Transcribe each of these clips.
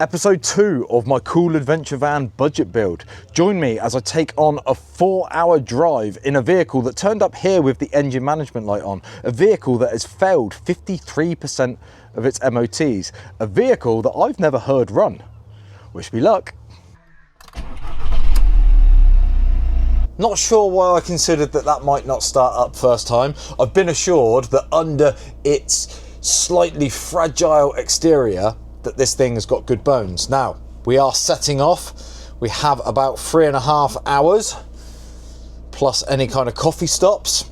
Episode 2 of my cool adventure van budget build. Join me as I take on a 4-hour drive in a vehicle that turned up here with the engine management light on, a vehicle that has failed 53% of its MOTs, a vehicle that I've never heard run. Wish me luck. Not sure why I considered that might not start up first time. I've been assured that under its slightly fragile exterior that this thing has got good bones. Now, we are setting off. We have about 3.5 hours, plus any kind of coffee stops.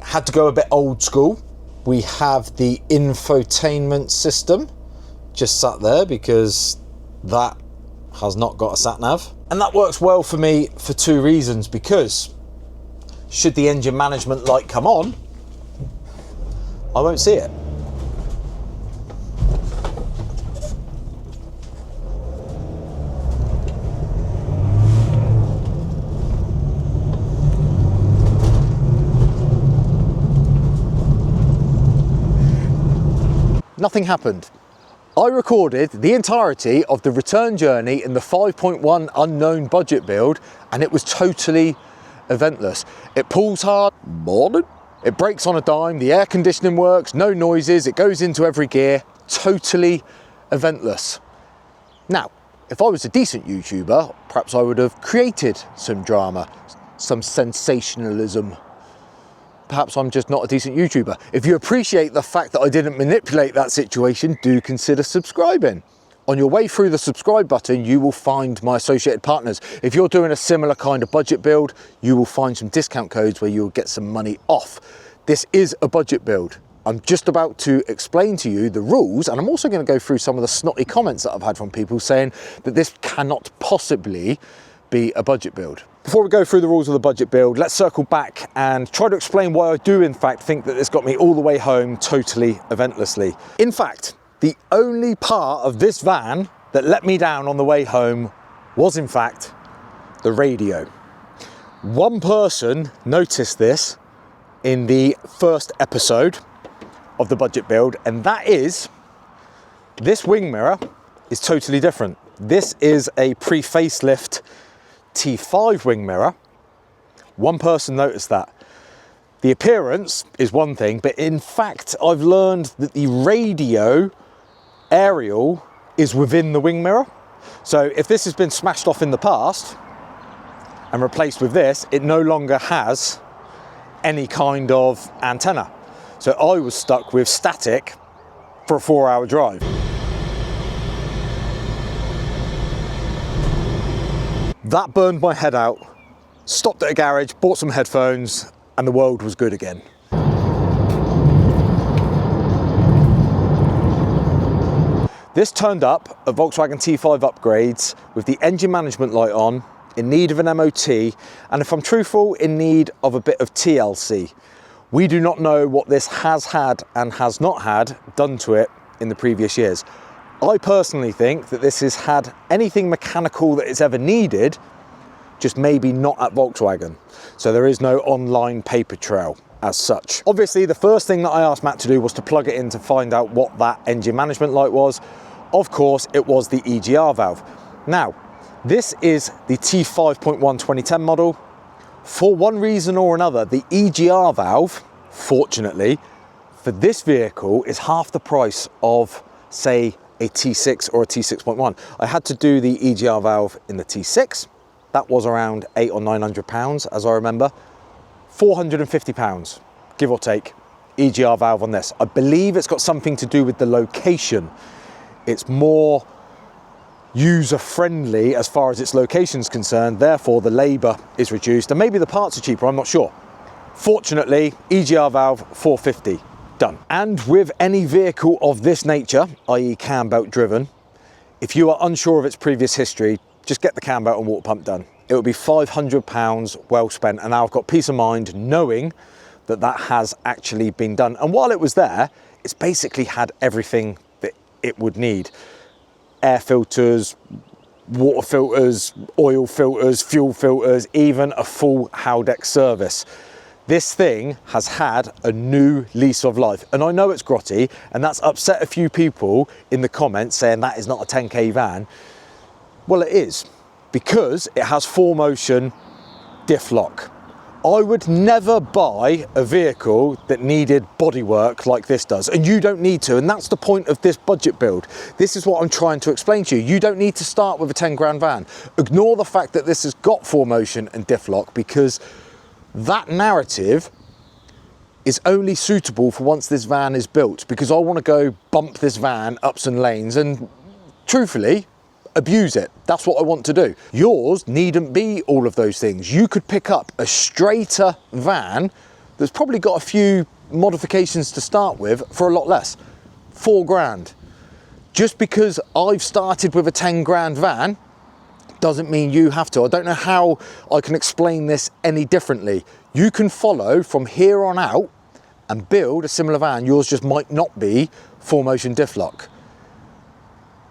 Had to go a bit old school. We have the infotainment system just sat there because that has not got a sat nav. And that works well for me for 2 reasons, because should the engine management light come on, I won't see it. Nothing happened. I recorded the entirety of the return journey in the 5.1 unknown budget build, and it was totally eventless. It pulls hard, morning. It brakes on a dime, the air conditioning works, no noises, it goes into every gear, totally eventless. Now, if I was a decent YouTuber, perhaps I would have created some drama, some sensationalism. Perhaps I'm just not a decent YouTuber. If you appreciate the fact that I didn't manipulate that situation, do consider subscribing. On your way through the subscribe button, you will find my associated partners. If you're doing a similar kind of budget build, you will find some discount codes where you'll get some money off. This is a budget build. I'm just about to explain to you the rules, and I'm also going to go through some of the snotty comments that I've had from people saying that this cannot possibly be a budget build. Before we go through the rules of the budget build, let's circle back and try to explain why I do in fact think that this got me all the way home totally eventlessly. In fact, the only part of this van that let me down on the way home was in fact the radio. One person noticed this in the first episode of the budget build, and that is this wing mirror is totally different. This is a pre-facelift T5 wing mirror. One person noticed that. The appearance is one thing, but in fact I've learned that the radio aerial is within the wing mirror. So if this has been smashed off in the past and replaced with this, it no longer has any kind of antenna. So I was stuck with static for a 4-hour drive. That burned my head out, stopped at a garage, bought some headphones, and the world was good again. This turned up a Volkswagen T5 upgrades with the engine management light on, in need of an MOT, and if I'm truthful, in need of a bit of TLC. We do not know what this has had and has not had done to it in the previous years. I personally think that this has had anything mechanical that it's ever needed, just maybe not at Volkswagen. So there is no online paper trail as such. Obviously, the first thing that I asked Matt to do was to plug it in to find out what that engine management light was. Of course, it was the EGR valve. Now, this is the T5.1 2010 model. For one reason or another, the EGR valve, fortunately, for this vehicle is half the price of, say, a T6 or a T6.1. I had to do the EGR valve in the T6. That was around £800 or £900, as I remember. £450, give or take, EGR valve on this. I believe it's got something to do with the location. It's more user-friendly as far as its location is concerned, therefore the labour is reduced, and maybe the parts are cheaper, I'm not sure. Fortunately, EGR valve, £450. Done. And with any vehicle of this nature, i.e. cam belt driven, if you are unsure of its previous history, just get the cam belt and water pump done. It will be £500 well spent, and now I've got peace of mind knowing that that has actually been done. And while it was there, it's basically had everything that it would need. Air filters, water filters, oil filters, fuel filters, even a full Haldex service. This thing has had a new lease of life. And I know it's grotty, and that's upset a few people in the comments saying that is not a 10K van. Well, it is, because it has 4Motion diff lock. I would never buy a vehicle that needed bodywork like this does, and you don't need to, and that's the point of this budget build. This is what I'm trying to explain to you. You don't need to start with a 10 grand van. Ignore the fact that this has got 4Motion and diff lock, because that narrative is only suitable for once this van is built, because I want to go bump this van up some lanes and, truthfully, abuse it. That's what I want to do. Yours needn't be all of those things. You could pick up a straighter van that's probably got a few modifications to start with for a lot less. 4 grand. Just because I've started with a 10 grand van doesn't mean you have to. I don't know how I can explain this any differently. You can follow from here on out and build a similar van. Yours just might not be 4Motion diff lock.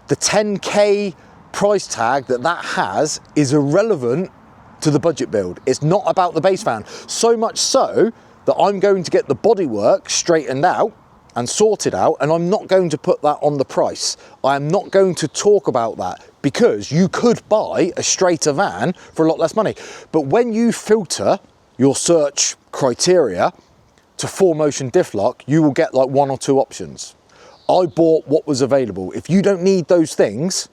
The 10K price tag that has is irrelevant to the budget build. It's not about the base van. So much so that I'm going to get the bodywork straightened out and sorted out, and I'm not going to put that on the price. I am not going to talk about that, because you could buy a straighter van for a lot less money. But when you filter your search criteria to 4Motion diff lock, you will get like 1 or 2 options. I bought what was available. If you don't need those things,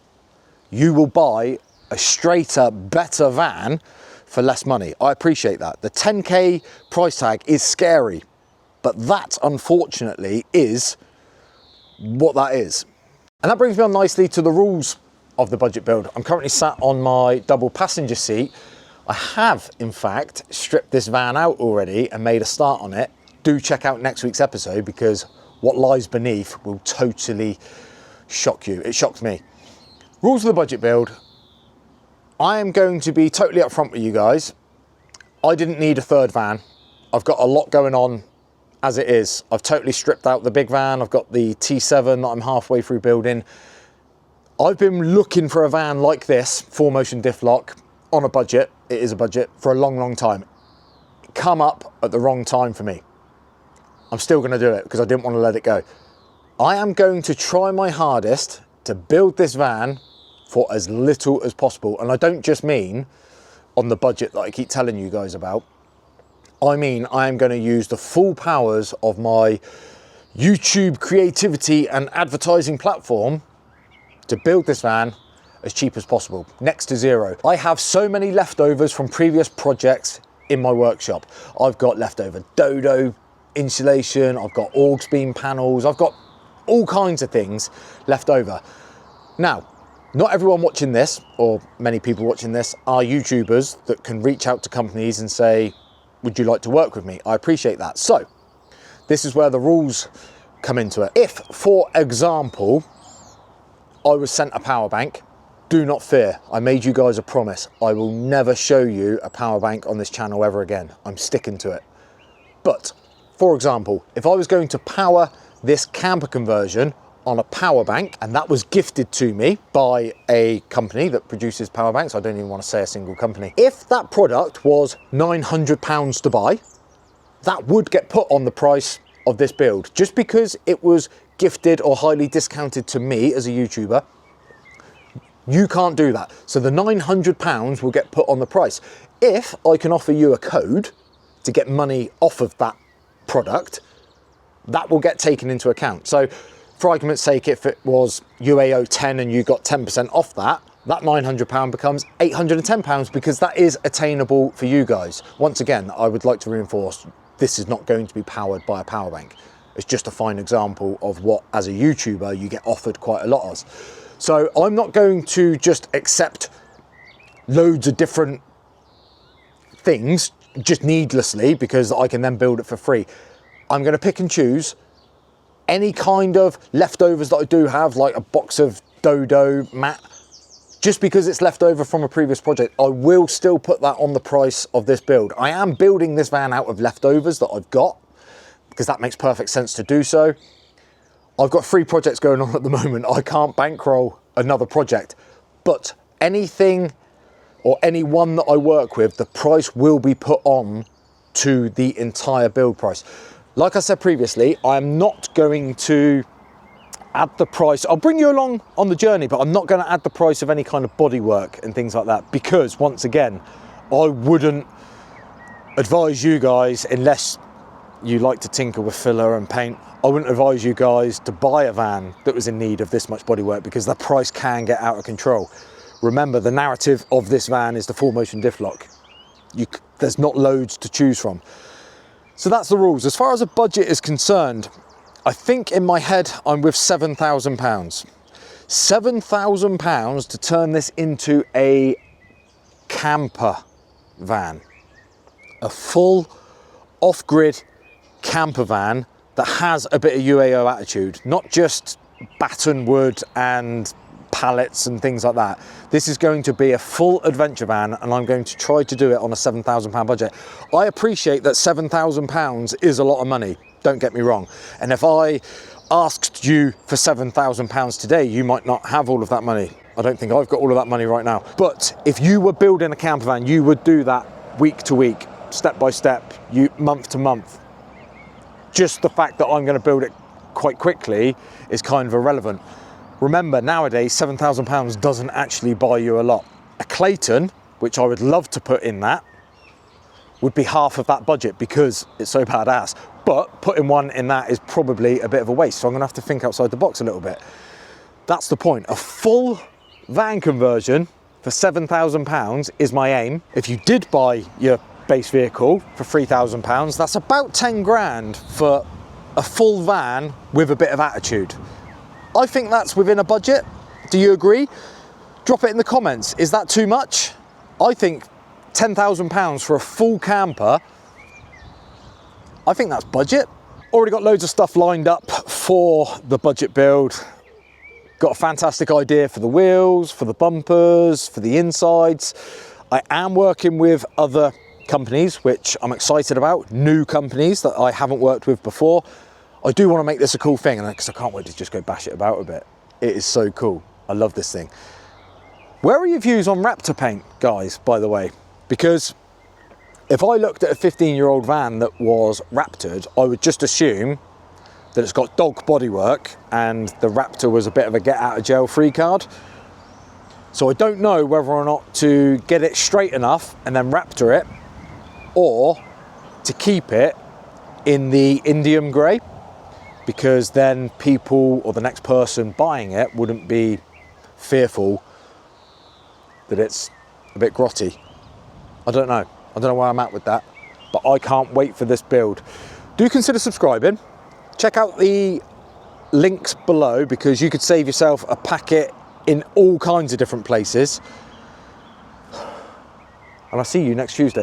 you will buy a straighter, better van for less money. I appreciate that. The 10K price tag is scary, but that, unfortunately, is what that is. And that brings me on nicely to the rules of the budget build. I'm currently sat on my double passenger seat. I have, in fact, stripped this van out already and made a start on it. Do check out next week's episode, because what lies beneath will totally shock you. It shocked me. Rules of the budget build. I am going to be totally upfront with you guys. I didn't need a third van. I've got a lot going on as it is. I've totally stripped out the big van. I've got the T7 that I'm halfway through building. I've been looking for a van like this, 4Motion diff lock, on a budget. It is a budget, for a long, long time. It come up at the wrong time for me. I'm still going to do it because I didn't want to let it go. I am going to try my hardest to build this van for as little as possible. And I don't just mean on the budget that I keep telling you guys about. I mean, I am going to use the full powers of my YouTube creativity and advertising platform to build this van as cheap as possible, next to zero. I have so many leftovers from previous projects in my workshop. I've got leftover Dodo insulation, I've got Aux beam panels, I've got all kinds of things left over. Now, not everyone watching this, or many people watching this, are YouTubers that can reach out to companies and say, would you like to work with me? I appreciate that. So, this is where the rules come into it. If, for example, I was sent a power bank, do not fear. I made you guys a promise. I will never show you a power bank on this channel ever again. I'm sticking to it. But, for example, if I was going to power this camper conversion on a power bank, and that was gifted to me by a company that produces power banks, I don't even want to say a single company. If that product was £900 to buy, that would get put on the price of this build. Just because it was gifted or highly discounted to me as a YouTuber, you can't do that. So the £900 will get put on the price. If I can offer you a code to get money off of that product, that will get taken into account. So for argument's sake, if it was UAO 10 and you got 10% off that, that £900 becomes £810 because that is attainable for you guys. Once again, I would like to reinforce, this is not going to be powered by a power bank. It's just a fine example of what, as a YouTuber, you get offered quite a lot of. So I'm not going to just accept loads of different things just needlessly because I can then build it for free. I'm going to pick and choose any kind of leftovers that I do have, like a box of Dodo mat, just because it's left over from a previous project. I will still put that on the price of this build. I am building this van out of leftovers that I've got because that makes perfect sense to do so. I've got 3 projects going on at the moment. I can't bankroll another project, but anything or anyone that I work with, the price will be put on to the entire build price. Like I said previously, I'm not going to add the price. I'll bring you along on the journey, but I'm not going to add the price of any kind of bodywork and things like that, because once again, I wouldn't advise you guys, unless you like to tinker with filler and paint, I wouldn't advise you guys to buy a van that was in need of this much bodywork, because the price can get out of control. Remember, the narrative of this van is the full motion diff lock. There's not loads to choose from. So that's the rules. As far as a budget is concerned, I think in my head I'm with £7,000. £7,000 to turn this into a camper van. A full off-grid camper van that has a bit of UAO attitude, not just batten wood and pallets and things like that. This is going to be a full adventure van, and I'm going to try to do it on a £7,000 budget. I appreciate that £7,000 is a lot of money, don't get me wrong. And if I asked you for £7,000 today, you might not have all of that money. I don't think I've got all of that money right now. But if you were building a camper van, you would do that week to week, step by step, month to month. Just the fact that I'm going to build it quite quickly is kind of irrelevant. Remember, nowadays, £7,000 doesn't actually buy you a lot. A Clayton, which I would love to put in that, would be half of that budget because it's so badass. But putting one in that is probably a bit of a waste, so I'm going to have to think outside the box a little bit. That's the point. A full van conversion for £7,000 is my aim. If you did buy your base vehicle for £3,000, that's about 10 grand for a full van with a bit of attitude. I think that's within a budget. Do you agree? Drop it in the comments. Is that too much? I think £10,000 for a full camper, I think that's budget. Already got loads of stuff lined up for the budget build. Got a fantastic idea for the wheels, for the bumpers, for the insides. I am working with other companies, which I'm excited about, new companies that I haven't worked with before. I do want to make this a cool thing, and because I can't wait to just go bash it about a bit. It is so cool. I love this thing. Where are your views on Raptor paint, guys, by the way? Because if I looked at a 15-year-old van that was Raptored, I would just assume that it's got dog bodywork and the Raptor was a bit of a get out of jail free card. So I don't know whether or not to get it straight enough and then Raptor it, or to keep it in the indium grey, because then people or the next person buying it wouldn't be fearful that it's a bit grotty. I don't know. I don't know where I'm at with that, but I can't wait for this build. Do consider subscribing. Check out the links below, because you could save yourself a packet in all kinds of different places. And I'll see you next Tuesday.